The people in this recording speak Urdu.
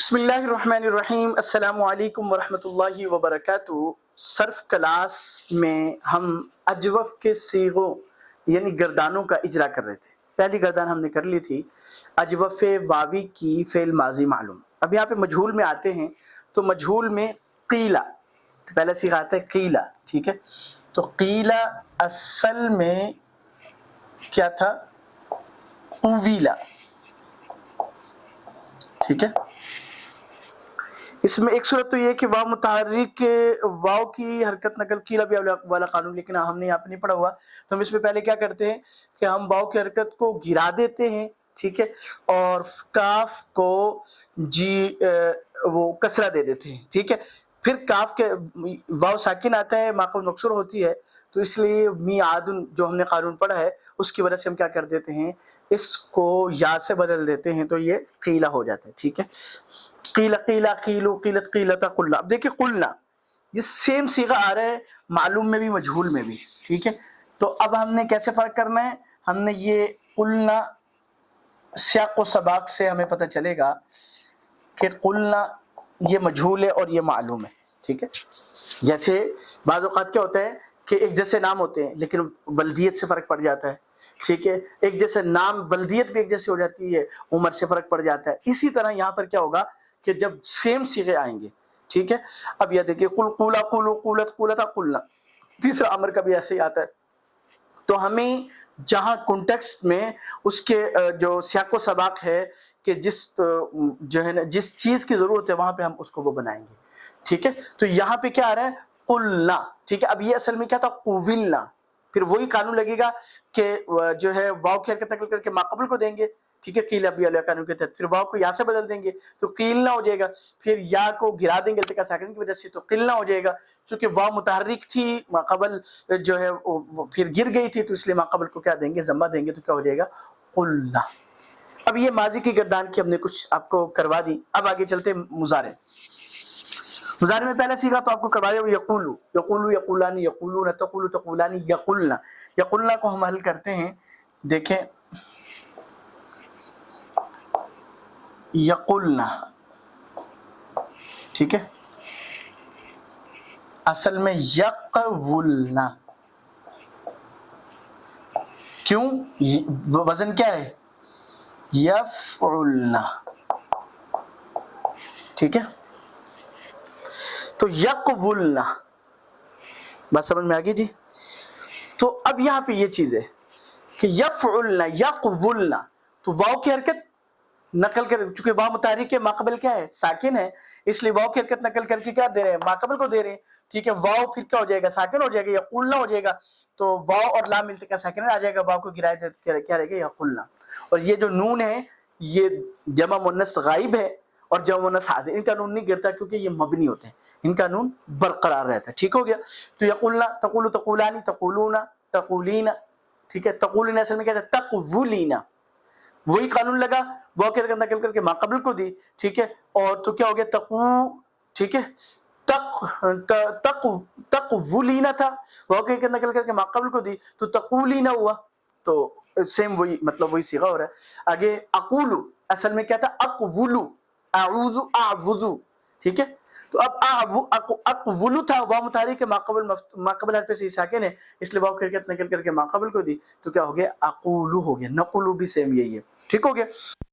بسم اللہ الرحمن الرحیم، السلام علیکم ورحمۃ اللہ وبرکاتہ۔ صرف کلاس میں ہم اجوف کے صیغوں یعنی گردانوں کا اجرا کر رہے تھے۔ پہلی گردان ہم نے کر لی تھی اجوف واوی کی فعل ماضی معلوم۔ اب یہاں پہ مجہول میں آتے ہیں تو مجہول میں قیلا، پہلا صیغہ آتا ہے قیلا، ٹھیک ہے؟ تو قیلا اصل میں کیا تھا؟ قویلا، ٹھیک ہے؟ اس میں ایک صورت تو یہ کہ واو متحرک واو کی حرکت نقل قیلا بھی والا قانون، لیکن ہم نے یہاں پہ نہیں پڑھا ہوا، تو ہم اس میں پہلے کیا کرتے ہیں کہ ہم واو کی حرکت کو گرا دیتے ہیں، ٹھیک ہے، اور کاف کو وہ کسرہ دے دیتے ہیں، ٹھیک ہے؟ پھر کاف کے واو ساکن آتا ہے، ماقبل مکسور ہوتی ہے، تو اس لیے میعاد جو ہم نے قانون پڑھا ہے اس کی وجہ سے ہم کیا کر دیتے ہیں، اس کو یا سے بدل دیتے ہیں، تو یہ قیلا ہو جاتا ہے، ٹھیک ہے؟ قیلا قیلا قیلو قیلت قیلتا قلنا۔ اب دیکھیں قلنا یہ سیم صیغہ آ رہا ہے معلوم میں بھی مجہول میں بھی، ٹھیک ہے؟ تو اب ہم نے کیسے فرق کرنا ہے؟ ہم نے یہ قلنا سیاق و سباق سے ہمیں پتہ چلے گا کہ قلنا یہ مجہول ہے اور یہ معلوم ہے، ٹھیک ہے؟ جیسے بعض اوقات کیا ہوتا ہے کہ ایک جیسے نام ہوتے ہیں لیکن بلدیت سے فرق پڑ جاتا ہے، ٹھیک ہے؟ ایک جیسے نام بلدیت بھی ایک جیسی ہو جاتی ہے، عمر سے فرق پڑ جاتا ہے۔ اسی طرح یہاں پر کیا ہوگا کہ جب سیم صیغے آئیں گے، ٹھیک ہے؟ اب یہ دیکھیے قل قولا قولو قولت قولتا قلنا، تیسرا امر کا بھی ایسے ہی آتا ہے۔ تو ہمیں جہاں کنٹیکسٹ میں اس کے جو سیاق و سباق ہے کہ جس جو ہے نا جس چیز کی ضرورت ہے وہاں پہ ہم اس کو وہ بنائیں گے، ٹھیک ہے؟ تو یہاں پہ کیا آ رہا ہے؟ قلنا، ٹھیک ہے؟ اب یہ اصل میں کیا تھا؟ قوولنا، پھر وہی قانون لگے گا کہ جو ہے واو کی حرکت نقل کر کے ماقبل کو دیں گے، ٹھیک ہے؟ قیل ابی علیہ قانون کے تحت، پھر واو کو یا سے بدل دیں گے تو قیلنا ہو جائے گا، پھر یا کو گرا دیں گے التقاء ساکن کی وجہ سے تو قلنا ہو جائے گا، چونکہ واو متحرک تھی ماقبل جو ہے پھر گر گئی تھی تو اس لیے ماقبل کو کیا دیں گے؟ ضمہ دیں گے، تو کیا ہو جائے گا؟ قلنا۔ اب یہ ماضی کی گردان کی ہم نے کچھ آپ کو کروا دی، اب آگے چلتے مضارع۔ مضارع میں پہلا صیغہ تو آپ کو کروایا وہ یقولو، یقولو یقولانی یقولون تقولو تقولانی یقلنا۔ یقلنا کو ہم حل کرتے ہیں، دیکھیں یقلنا، ٹھیک ہے؟ اصل میں یقولنا، کیوں؟ وزن کیا ہے؟ یفعلنا، ٹھیک ہے؟ تو یقولنا، بات سمجھ میں آ گئی جی؟ تو اب یہاں پہ یہ چیز ہے کہ یفعلنا یقولنا، تو واو کی حرکت نقل کر، چونکہ واو متحرک کے ماقبل کیا ہے؟ ساکن ہے، اس لیے واو کی حرکت نقل کر کے کیا دے رہے ہیں؟ ماقبل کو دے رہے ہیں، ٹھیک ہے؟ واو پھر کیا ہو جائے گا؟ ساکن ہو جائے گا، یقولنا ہو جائے گا، تو واو اور لام التقاء ساکن آ جائے گا، واو کو گرائے کیا رہے گا؟ یقولنا۔ اور یہ جو نون ہے یہ جمع مؤنث غائب ہے اور جمع مؤنث حاضر، ان کا نون نہیں گرتا کیونکہ یہ مبنی ہوتے ہیں، ان کا نون برقرار رہتا ہے، ٹھیک ہو گیا؟ تو یقولنا، تقولو تقولانی تقولون تقولین، ٹھیک ہے؟ تقولین اصل میں کیا ہے؟ تقولینا، وہی قانون لگا، واو کی حرکت نقل کر کے ماقبل کو دی، ٹھیک ہے؟ اور تو کیا ہو گیا؟ تقو، ٹھیک ہے؟ تقولینا تھا، واو کی حرکت نقل کر کے ماقبل کو دی تو تقولینا ہوا، تو سیم وہی مطلب وہی صیغہ ہو رہا ہے۔ آگے اقولو اصل میں کیا تھا؟ اقولو، اعوذ اعوذ، ٹھیک ہے؟ تو اب اقولو تھا، واو متحرک کے ماقبل حرف سے ساکن ہے، اس لیے واو کی حرکت نقل کر کے ماقبل کو دی تو کیا ہو گیا؟ اقولو ہو گیا۔ نقولو بھی سیم یہی ہے، ٹھیک ہو گیا؟